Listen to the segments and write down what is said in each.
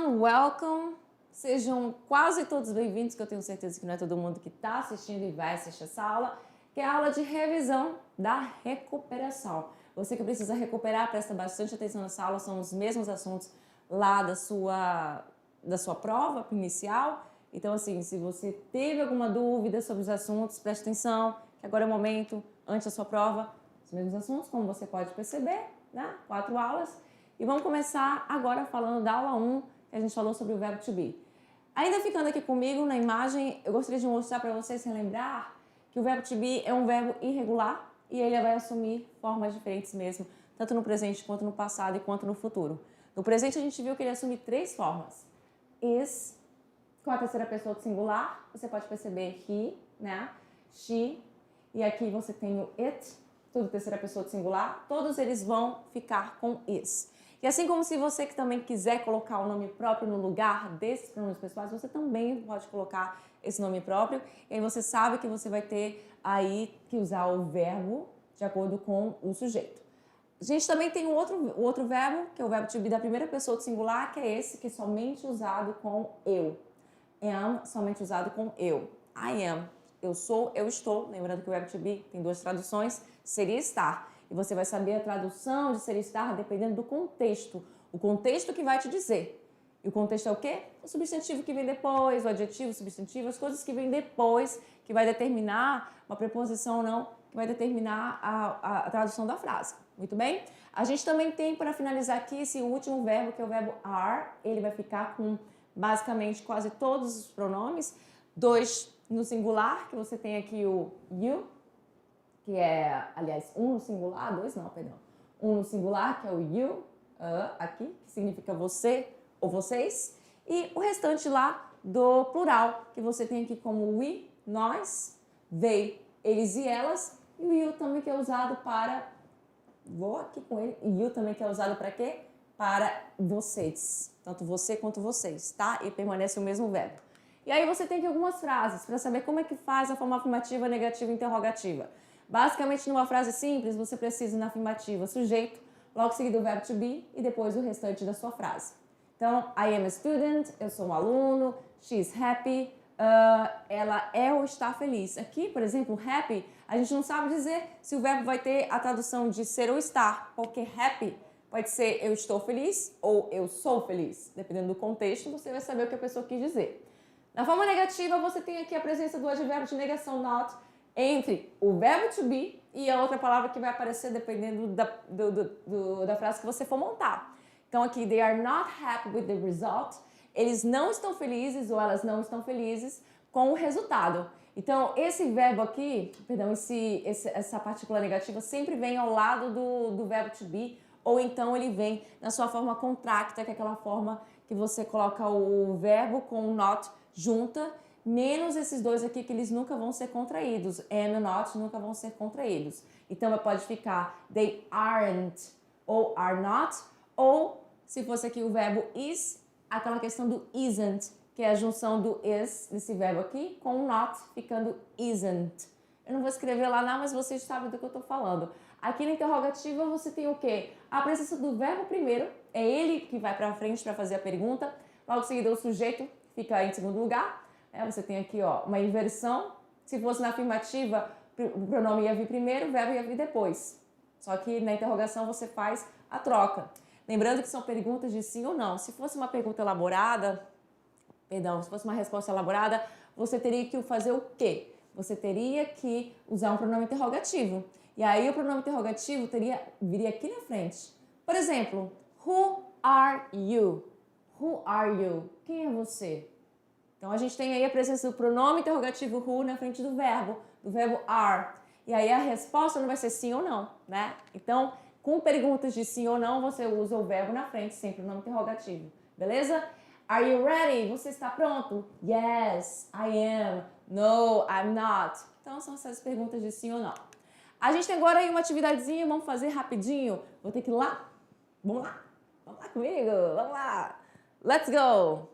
everyone, welcome. Sejam quase todos bem-vindos, que eu tenho certeza que não é todo mundo que está assistindo e vai assistir essa aula, que é a aula de revisão da recuperação. Você que precisa recuperar, presta bastante atenção nessa aula, são os mesmos assuntos lá da sua prova inicial. Então, assim, se você teve alguma dúvida sobre os assuntos, preste atenção, que agora é o momento, antes da sua prova, os mesmos assuntos, como você pode perceber, né? 4 aulas. E vamos começar agora falando da aula 1, que a gente falou sobre o verbo to be. Ainda ficando aqui comigo na imagem, eu gostaria de mostrar para vocês relembrar que o verbo to be é um verbo irregular e ele vai assumir formas diferentes mesmo, tanto no presente quanto no passado e quanto no futuro. No presente a gente viu que ele assume 3 formas. Is, com a terceira pessoa do singular, você pode perceber he, né? She, e aqui você tem o it, tudo terceira pessoa do singular, todos eles vão ficar com is. E assim como se você que também quiser colocar o nome próprio no lugar desses pronomes pessoais, você também pode colocar esse nome próprio. E aí você sabe que você vai ter aí que usar o verbo de acordo com o sujeito. A gente também tem o outro verbo, que é o verbo to be da primeira pessoa do singular, que é esse que é somente usado com eu. Am, somente usado com eu. I am, eu sou, eu estou. Lembrando que o verbo to be tem 2 traduções, seria estar. E você vai saber a tradução de ser estar dependendo do contexto. O contexto que vai te dizer. E o contexto é o quê? O substantivo que vem depois, o adjetivo, o substantivo, as coisas que vêm depois, que vai determinar uma preposição ou não, que vai determinar a tradução da frase. Muito bem? A gente também tem, para finalizar aqui, esse último verbo, que é o verbo are. Ele vai ficar com, basicamente, quase todos os pronomes. 2 no singular, que você tem aqui o you, que é, aliás, 1 no singular, 2 não, perdão. 1 no singular, que é o you, aqui, que significa você ou vocês. E o restante lá do plural, que você tem aqui como we, nós, they, eles e elas. E o you também que é usado para, vou aqui com ele, e you também que é usado para quê? Para vocês, tanto você quanto vocês, tá? E permanece o mesmo verbo. E aí você tem aqui algumas frases para saber como é que faz a forma afirmativa, negativa e interrogativa. Basicamente, numa frase simples, você precisa na afirmativa sujeito, logo seguido o verbo to be e depois o restante da sua frase. Então, I am a student, eu sou um aluno, she is happy, ela é ou está feliz. Aqui, por exemplo, happy, a gente não sabe dizer se o verbo vai ter a tradução de ser ou estar, porque happy pode ser eu estou feliz ou eu sou feliz. Dependendo do contexto, você vai saber o que a pessoa quis dizer. Na forma negativa, você tem aqui a presença do advérbio de negação not entre o verbo to be e a outra palavra que vai aparecer dependendo da frase que você for montar. Então aqui, they are not happy with the result. Eles não estão felizes ou elas não estão felizes com o resultado. Então esse verbo aqui, perdão, essa partícula negativa sempre vem ao lado do verbo to be, ou então ele vem na sua forma contracta, que é aquela forma que você coloca o verbo com o not junta, menos esses 2 aqui que eles nunca vão ser contraídos. Am e not nunca vão ser contraídos. Então pode ficar they aren't ou are not, ou se fosse aqui o verbo is, aquela questão do isn't, que é a junção do is, desse verbo aqui, com o not, ficando isn't. Eu não vou escrever lá não, mas vocês sabem do que eu estou falando. Aqui na interrogativa você tem o quê? A presença do verbo primeiro, é ele que vai para frente para fazer a pergunta, logo em seguida o sujeito fica em segundo lugar. Você tem aqui ó, uma inversão. Se fosse na afirmativa, o pronome ia vir primeiro, o verbo ia vir depois. Só que na interrogação você faz a troca. Lembrando que são perguntas de sim ou não. Se fosse uma pergunta elaborada, se fosse uma resposta elaborada, você teria que fazer o quê? Você teria que usar um pronome interrogativo. E aí o pronome interrogativo viria aqui na frente. Por exemplo, who are you? Who are you? Quem é você? Então, a gente tem aí a presença do pronome interrogativo who na frente do verbo are. E aí a resposta não vai ser sim ou não, né? Então, com perguntas de sim ou não, você usa o verbo na frente, sempre o nome interrogativo. Beleza? Are you ready? Você está pronto? Yes, I am. No, I'm not. Então, são essas perguntas de sim ou não. A gente tem agora aí uma atividadezinha, vamos fazer rapidinho. Vou ter que ir lá. Vamos lá. Vamos lá comigo. Vamos lá. Let's go.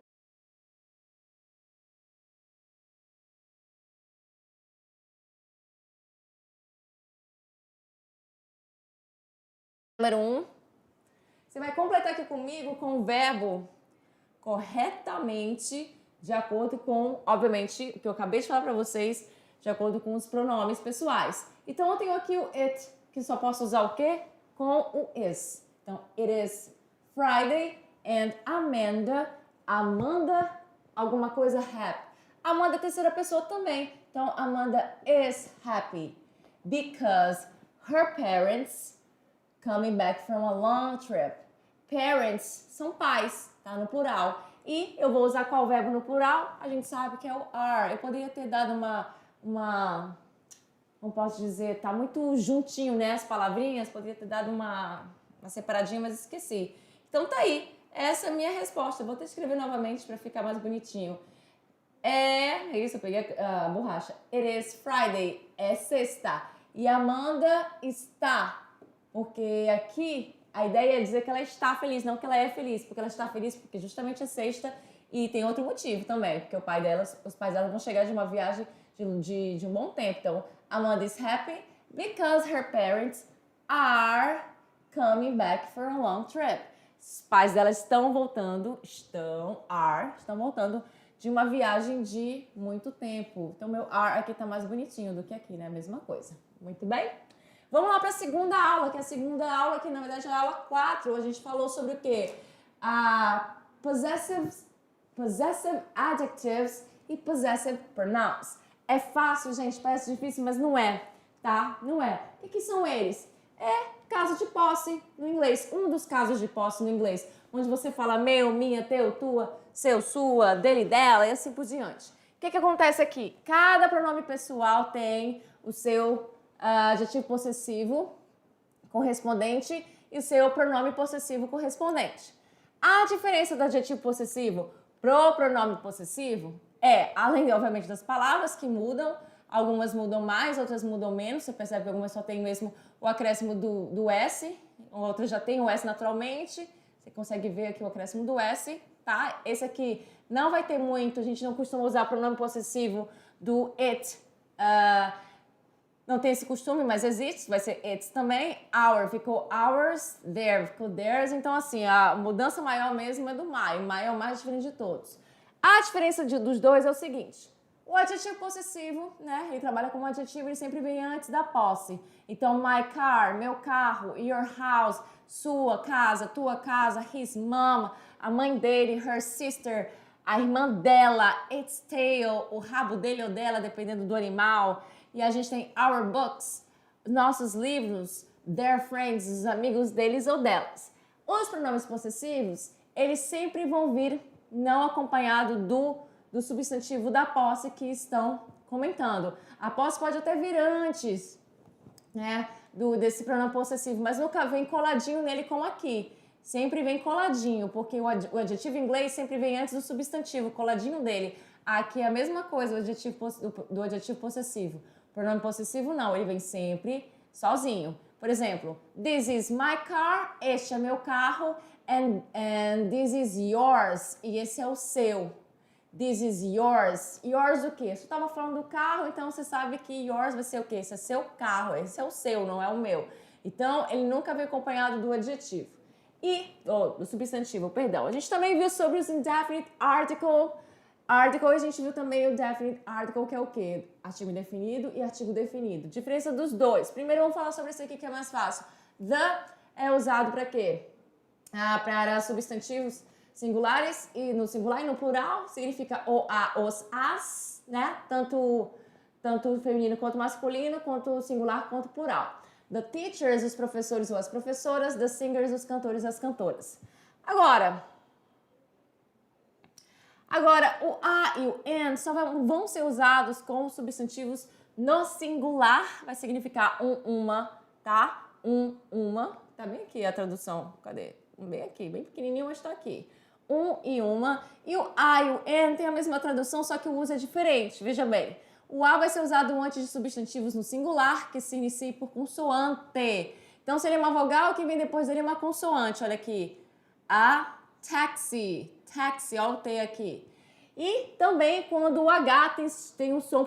Número 1. Você vai completar aqui comigo com o verbo corretamente de acordo com, obviamente, o que eu acabei de falar para vocês, de acordo com os pronomes pessoais. Então, eu tenho aqui o it, que só posso usar o quê? Com o is. Então, it is Friday and Amanda, alguma coisa happy. Amanda é terceira pessoa também. Então, Amanda is happy because her parents coming back from a long trip. Parents são pais, tá? No plural. E eu vou usar qual verbo no plural? A gente sabe que é o are. Eu poderia ter dado como posso dizer, tá muito juntinho, né, as palavrinhas. Poderia ter dado uma separadinha, mas esqueci. Então tá aí. Essa é a minha resposta. Eu vou ter que escrever novamente para ficar mais bonitinho. É isso, eu peguei a borracha. It is Friday, é sexta. E Amanda está, porque aqui a ideia é dizer que ela está feliz, não que ela é feliz, porque ela está feliz porque justamente é sexta e tem outro motivo também, porque os pais dela vão chegar de uma viagem de um bom tempo. Então, Amanda is happy because her parents are coming back for a long trip. Os pais dela estão voltando de uma viagem de muito tempo. Então, meu are aqui tá mais bonitinho do que aqui, né? A mesma coisa. Muito bem? Vamos lá para a segunda aula, que é a segunda aula, que na verdade é a aula 4. A gente falou sobre o quê? Possessive adjectives e possessive pronouns. É fácil, gente, parece difícil, mas não é, tá? Não é. O que são eles? É caso de posse no inglês. Um dos casos de posse no inglês, onde você fala meu, minha, teu, tua, seu, sua, dele, dela e assim por diante. O que acontece aqui? Cada pronome pessoal tem o seu adjetivo possessivo correspondente e o seu pronome possessivo correspondente. A diferença do adjetivo possessivo pro pronome possessivo é, além, obviamente, das palavras que mudam, algumas mudam mais, outras mudam menos. Você percebe que algumas só tem mesmo o acréscimo do S, outras já tem o S naturalmente. Você consegue ver aqui o acréscimo do S, tá? Esse aqui não vai ter muito, a gente não costuma usar o pronome possessivo do it. Não tem esse costume, mas existe, vai ser it's também. Our ficou ours, there ficou theirs. Então, assim, a mudança maior mesmo é do my. My é o mais diferente de todos. A diferença dos dois é o seguinte. O adjetivo possessivo, né? Ele trabalha como adjetivo, ele sempre vem antes da posse. Então, my car, meu carro, your house, sua casa, tua casa, his mom, a mãe dele, her sister, a irmã dela, its tail, o rabo dele ou dela, dependendo do animal. E a gente tem our books, nossos livros, their friends, os amigos deles ou delas. Os pronomes possessivos, eles sempre vão vir não acompanhado do substantivo da posse que estão comentando. A posse pode até vir antes, né, desse pronome possessivo, mas nunca vem coladinho nele como aqui. Sempre vem coladinho, porque o adjetivo em inglês sempre vem antes do substantivo, coladinho dele. Aqui é a mesma coisa do adjetivo possessivo. Pronome possessivo não, ele vem sempre sozinho. Por exemplo, this is my car, este é meu carro, and this is yours, e esse é o seu. This is yours. Yours o quê? Você estava falando do carro, então você sabe que yours vai ser o quê? Esse é seu carro, esse é o seu, não é o meu. Então, ele nunca vem acompanhado do adjetivo. Do substantivo, perdão. A gente também viu sobre os indefinite article. Article, a gente viu também o definite article, que é o quê? Artigo indefinido e artigo definido. Diferença dos dois. Primeiro, vamos falar sobre esse aqui que é mais fácil. The é usado para quê? Para substantivos singulares, e no singular e no plural significa o, a, os, as, né? Tanto feminino quanto masculino, quanto singular quanto plural. The teachers, os professores ou as professoras. The singers, os cantores e as cantoras. Agora, o a e o and só vão ser usados como substantivos no singular. Vai significar uma, tá? Uma. Tá bem aqui a tradução. Cadê? Bem aqui, bem pequenininho, mas tá aqui. E uma. E o a e o and tem a mesma tradução, só que o uso é diferente. Veja bem. O a vai ser usado antes de substantivos no singular, que se inicia por consoante. Então, seria uma vogal, que vem depois dele uma consoante. Olha aqui. A taxi. Taxi, olha o T aqui. E também quando o H tiver um som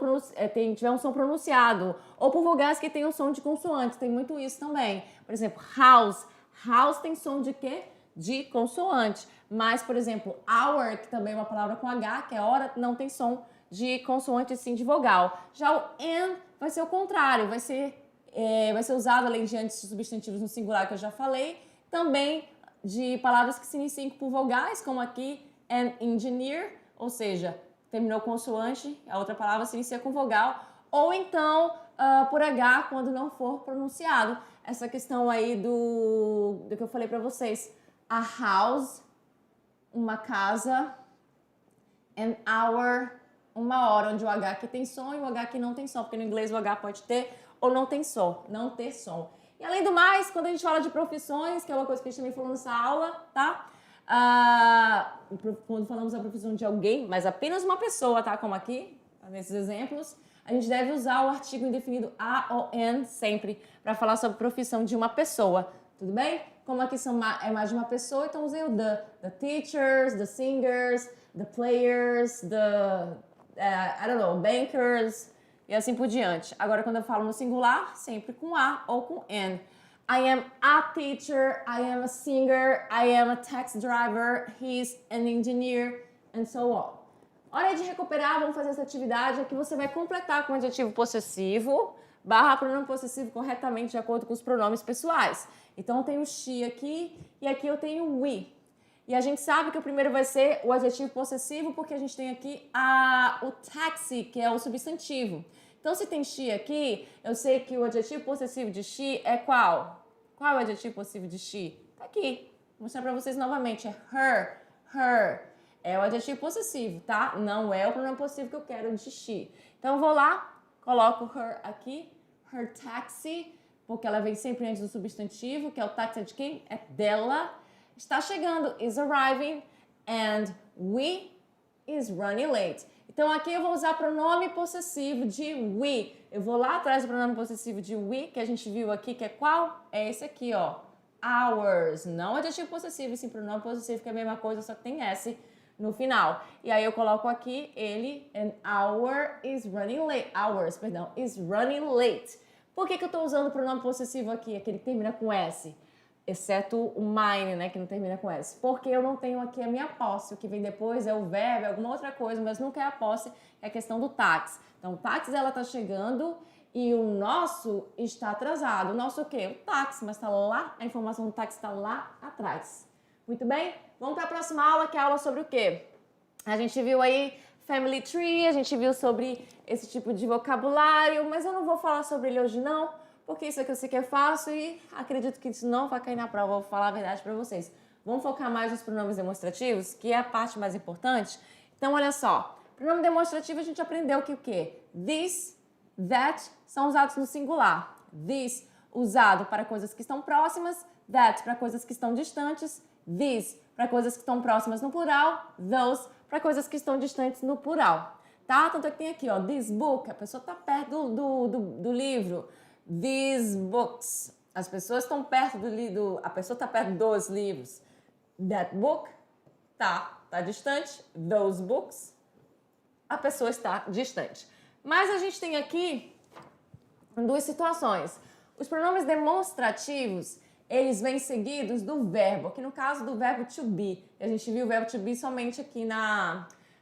pronunciado. Ou por vogais que tem um som de consoante. Tem muito isso também. Por exemplo, house. House tem som de quê? De consoante. Mas, por exemplo, hour, que também é uma palavra com H, que é hora, não tem som de consoante, sim de vogal. Já o an vai ser o contrário, vai ser usado além de antes de substantivos no singular, que eu já falei, também de palavras que se iniciam por vogais, como aqui, an engineer, ou seja, terminou consoante, a outra palavra se inicia com vogal, ou então por H quando não for pronunciado. Essa questão aí do que eu falei para vocês. A house, uma casa, an hour, uma hora, onde o H aqui tem som e o H aqui não tem som, porque no inglês o H pode ter ou não tem som, não ter som. E além do mais, quando a gente fala de profissões, que é uma coisa que a gente também falou nessa aula, tá? Quando falamos a profissão de alguém, mas apenas uma pessoa, tá? Como aqui, nesses exemplos, a gente deve usar o artigo indefinido a ou an sempre para falar sobre a profissão de uma pessoa, tudo bem? Como aqui é mais de uma pessoa, então usei o the teachers, the singers, the players, I don't know, bankers e assim por diante. Agora, quando eu falo no singular, sempre com a ou com an. I am a teacher, I am a singer, I am a taxi driver, he's an engineer, and so on. Hora de recuperar, vamos fazer essa atividade. Aqui você vai completar com o adjetivo possessivo barra pronome possessivo corretamente de acordo com os pronomes pessoais. Então, eu tenho she aqui e aqui eu tenho we. E a gente sabe que o primeiro vai ser o adjetivo possessivo porque a gente tem aqui o taxi, que é o substantivo. Então, se tem she aqui, eu sei que o adjetivo possessivo de she é qual? Qual é o adjetivo possessivo de she? Tá aqui. Vou mostrar pra vocês novamente. É her, her. É o adjetivo possessivo, tá? Não é o pronome possessivo que eu quero de she. Então, eu vou lá, coloco her aqui. Her taxi, porque ela vem sempre antes do substantivo, que é o taxi de quem? É dela. Está chegando, is arriving, and we is running late. Então, aqui eu vou usar pronome possessivo de we. Eu vou lá atrás do pronome possessivo de we, que a gente viu aqui, que é qual? É esse aqui, ó. Hours. Não adjetivo possessivo, sim, pronome possessivo, que é a mesma coisa, só que tem S no final. E aí eu coloco aqui ele, an hour is running late. Hours, perdão, is running late. Por que eu estou usando o pronome possessivo aqui, aquele que termina com S? Exceto o mine, né, que não termina com S. Porque eu não tenho aqui a minha posse. O que vem depois é o verbo, é alguma outra coisa, mas nunca é a posse, é a questão do táxi. Então, o táxi, ela tá chegando e o nosso está atrasado. O nosso o quê? O táxi, mas tá lá, a informação do táxi está lá atrás. Muito bem? Vamos para a próxima aula, que é a aula sobre o quê? A gente viu aí family tree, a gente viu sobre esse tipo de vocabulário, mas eu não vou falar sobre ele hoje não, porque isso aqui eu sei que é fácil e acredito que isso não vai cair na prova, vou falar a verdade para vocês. Vamos focar mais nos pronomes demonstrativos, que é a parte mais importante. Então, olha só, pronome demonstrativo a gente aprendeu que o quê? This, that são usados no singular. This usado para coisas que estão próximas, that para coisas que estão distantes, these para coisas que estão próximas no plural, those para coisas que estão distantes no plural, tá? Tanto é que tem aqui, ó, this book, a pessoa está perto do livro. These books, as pessoas estão perto a pessoa está perto dos livros. That book, tá distante. Those books, a pessoa está distante. Mas a gente tem aqui duas situações. Os pronomes demonstrativos, eles vêm seguidos do verbo, aqui no caso do verbo to be. A gente viu o verbo to be somente aqui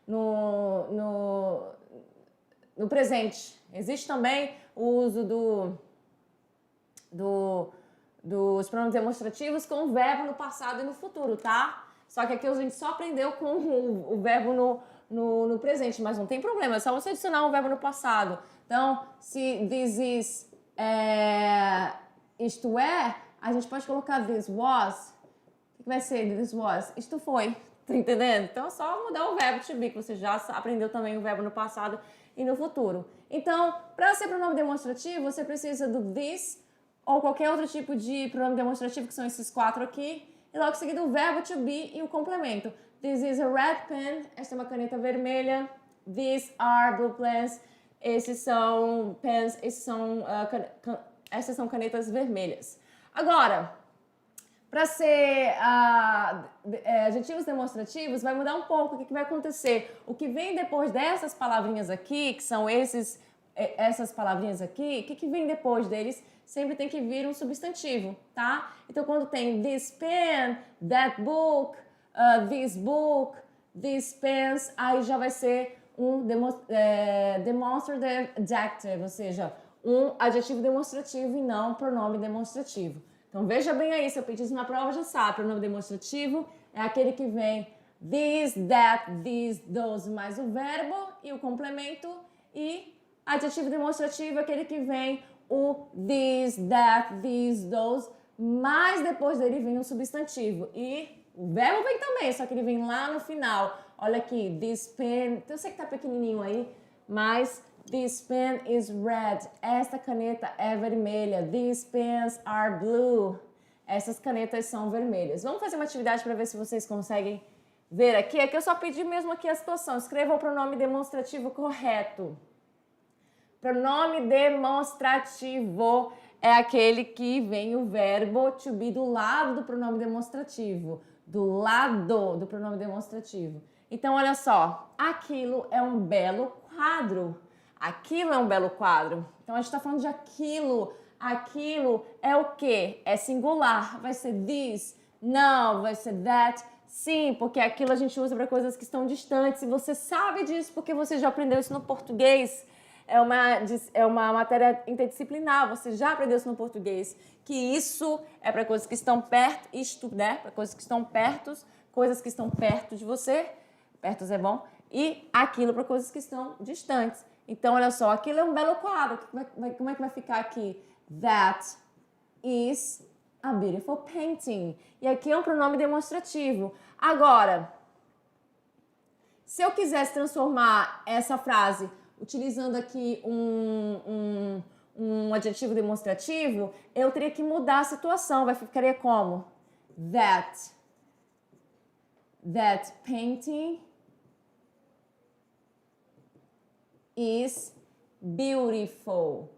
no presente. Existe também o uso dos pronomes demonstrativos com o verbo no passado e no futuro, tá? Só que aqui a gente só aprendeu com o verbo no presente, mas não tem problema, é só você adicionar um verbo no passado. Então, se this is, isto é, a gente pode colocar this was. O que vai ser this was? Isto foi. Tá entendendo? Então é só mudar o verbo to be, que você já aprendeu também o verbo no passado e no futuro. Então, para ser pronome demonstrativo, você precisa do this ou qualquer outro tipo de pronome demonstrativo, que são esses quatro aqui, e logo em seguida o verbo to be e o complemento. This is a red pen, esta é uma caneta vermelha. These are blue pens, esses são pens, essas são canetas vermelhas. Agora, para ser adjetivos demonstrativos, vai mudar um pouco. O que vai acontecer? O que vem depois dessas palavrinhas aqui, que são essas palavrinhas aqui, o que vem depois deles? Sempre tem que vir um substantivo, tá? Então, quando tem this pen, that book, this book, these pens, aí já vai ser um demonstrative adjective, ou seja, um adjetivo demonstrativo e não pronome demonstrativo. Então veja bem aí, se eu pedir isso na prova já sabe, pronome demonstrativo é aquele que vem this, that, these, those, mais o verbo e o complemento, e adjetivo demonstrativo é aquele que vem o this, that, these, those, mas depois dele vem um substantivo. E o verbo vem também, só que ele vem lá no final. Olha aqui, this pen, eu sei que tá pequenininho aí, mas this pen is red. Esta caneta é vermelha. These pens are blue. Essas canetas são vermelhas. Vamos fazer uma atividade para ver se vocês conseguem ver aqui. Aqui eu só pedi mesmo aqui a situação. Escreva o pronome demonstrativo correto. Pronome demonstrativo é aquele que vem o verbo to be do lado do pronome demonstrativo. Do lado do pronome demonstrativo. Então, olha só. Aquilo é um belo quadro. Aquilo é um belo quadro. Então, a gente está falando de aquilo. Aquilo é o quê? É singular. Vai ser this. Não, vai ser that. Sim, porque aquilo a gente usa para coisas que estão distantes. E você sabe disso porque você já aprendeu isso no português. É uma matéria interdisciplinar, você já aprendeu isso no português, que isso é para coisas que estão perto, isto, né? Para coisas que estão perto, coisas que estão perto de você, perto é bom, e aquilo para coisas que estão distantes. Então, olha só, aquilo é um belo quadro, como é que vai ficar aqui? That is a beautiful painting. E aqui é um pronome demonstrativo. Agora, se eu quisesse transformar essa frase utilizando aqui um adjetivo demonstrativo, eu teria que mudar a situação. Ficaria como? That painting is beautiful.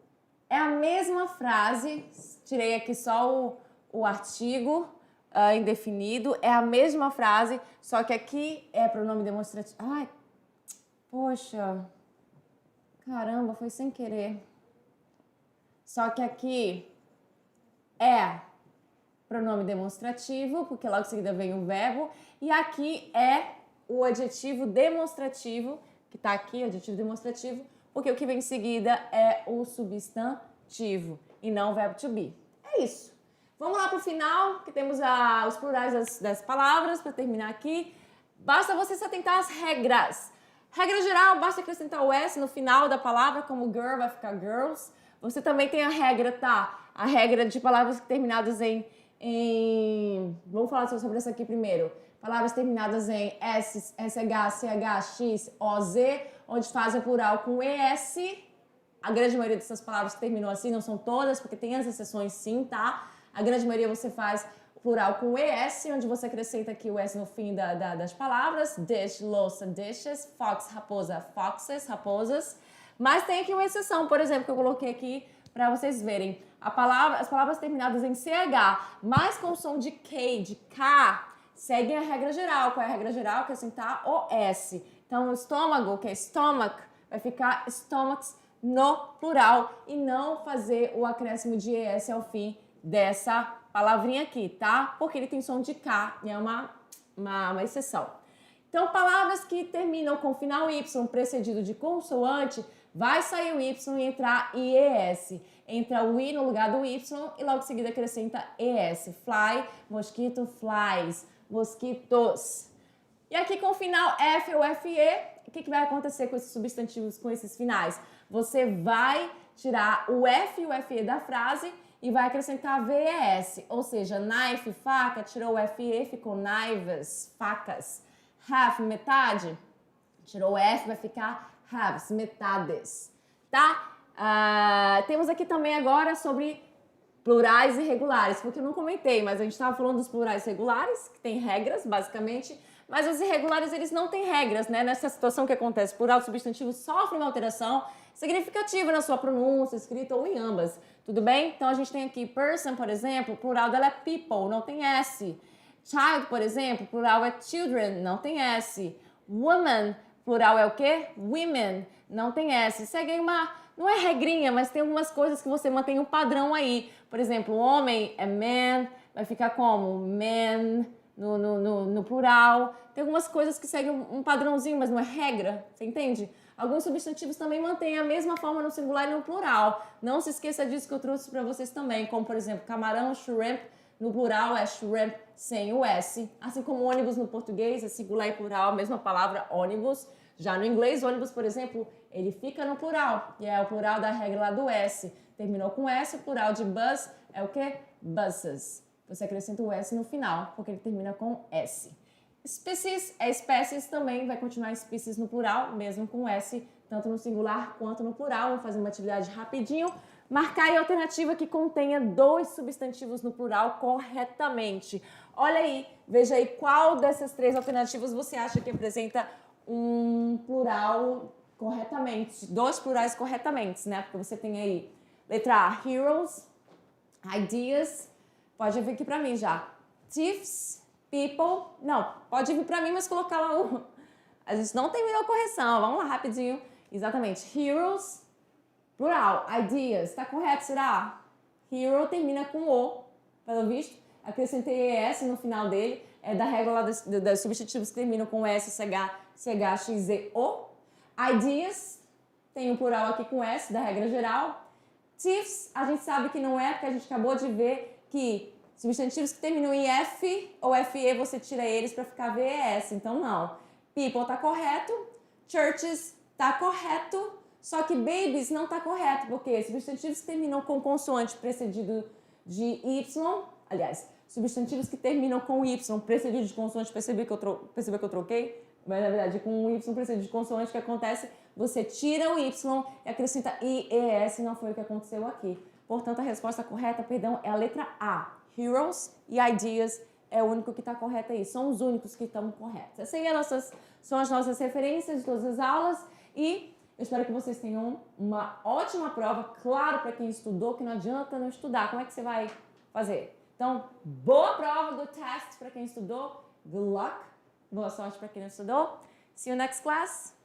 É a mesma frase, tirei aqui só o artigo indefinido, é a mesma frase, só que aqui é pronome demonstrativo. Ai, poxa... Caramba, foi sem querer. Só que aqui é pronome demonstrativo, porque logo em seguida vem o verbo. E aqui é o adjetivo demonstrativo, que tá aqui, adjetivo demonstrativo, porque o que vem em seguida é o substantivo e não o verbo to be. É isso. Vamos lá pro final, que temos os plurais das palavras para terminar aqui. Basta você se atentar às regras. Regra geral, basta acrescentar o S no final da palavra, como girl vai ficar girls. Você também tem a regra, tá? A regra de palavras terminadas em... Vamos falar sobre essa aqui primeiro. Palavras terminadas em S, SH, CH, X, OZ, onde fazem plural com ES. A grande maioria dessas palavras terminam assim, não são todas, porque tem as exceções sim, tá? A grande maioria você faz plural com ES, onde você acrescenta aqui o S no fim das palavras. Dish, louça, dishes. Fox, raposa, foxes, raposas. Mas tem aqui uma exceção, por exemplo, que eu coloquei aqui para vocês verem. As palavras terminadas em CH, mas com som de K, de K, seguem a regra geral. Qual é a regra geral? Acrescentar o S. Então, o estômago, que é stomach, vai ficar stomachs no plural e não fazer o acréscimo de ES ao fim dessa palavrinha aqui, tá? Porque ele tem som de K e é uma exceção. Então, palavras que terminam com final Y precedido de consoante, vai sair o Y e entrar IES. Entra o I no lugar do Y e logo em seguida acrescenta ES. Fly, mosquito, flies, mosquitos. E aqui com o final F ou FE, o que vai acontecer com esses substantivos, com esses finais? Você vai tirar o F e o FE da frase e vai acrescentar VES, ou seja, knife, faca, tirou o FE, ficou knives, facas. Half, metade, tirou o F, vai ficar halves, metades, tá? Temos aqui também agora sobre plurais irregulares, porque eu não comentei, mas a gente estava falando dos plurais regulares, que tem regras, basicamente, mas os irregulares, eles não têm regras, né? Nessa situação que acontece, plural substantivo sofre uma alteração significativa na sua pronúncia, escrita ou em ambas, tudo bem? Então, a gente tem aqui person, por exemplo, o plural dela é people, não tem S. Child, por exemplo, plural é children, não tem S. Woman, plural é o quê? Women, não tem S. Segue não é regrinha, mas tem algumas coisas que você mantém um padrão aí. Por exemplo, homem é man, vai ficar como? Men, no plural. Tem algumas coisas que seguem um padrãozinho, mas não é regra, você entende? Alguns substantivos também mantêm a mesma forma no singular e no plural. Não se esqueça disso que eu trouxe para vocês também, como por exemplo, camarão, shrimp, no plural é shrimp sem o S. Assim como ônibus no português é singular e plural, a mesma palavra ônibus. Já no inglês, ônibus, por exemplo, ele fica no plural, e é o plural da regra lá do S. Terminou com S, o plural de bus é o quê? Buses. Você acrescenta o S no final, porque ele termina com S. Species é espécies também, vai continuar species no plural, mesmo com S, tanto no singular quanto no plural. Vamos fazer uma atividade rapidinho. Marcar aí a alternativa que contenha 2 substantivos no plural corretamente. Olha aí, veja aí qual dessas 3 alternativas você acha que apresenta um plural corretamente, 2 plurais corretamente, né? Porque você tem aí letra A, heroes, ideas, pode vir aqui pra mim já, thieves, people, não, pode vir pra mim, mas colocar lá o... A gente não terminou a correção, vamos lá rapidinho. Exatamente, heroes, plural, ideas, tá correto, será? Hero termina com O, pelo visto. Acrescentei ES no final dele, é da regra lá dos substantivos que terminam com S, CH, XZ, O. Ideas, tem um plural aqui com S, da regra geral. Thieves, a gente sabe que não é, porque a gente acabou de ver que substantivos que terminam em F ou FE, você tira eles para ficar VES, então não. People tá correto, churches tá correto, só que babies não tá correto, porque substantivos que terminam com consoante precedido de Y, aliás, substantivos que terminam com Y precedido de consoante, percebeu que eu troquei? Mas na verdade, com o Y precedido de consoante, o que acontece? Você tira o Y e acrescenta IES, não foi o que aconteceu aqui. Portanto, a resposta correta, perdão, é a letra A. Heroes e ideas é o único que está correto aí. São os únicos que estão corretos. Essas aí são as nossas referências de todas as aulas e eu espero que vocês tenham uma ótima prova. Claro, para quem estudou, que não adianta não estudar. Como é que você vai fazer? Então, boa prova do teste para quem estudou. Good luck. Boa sorte para quem não estudou. See you next class.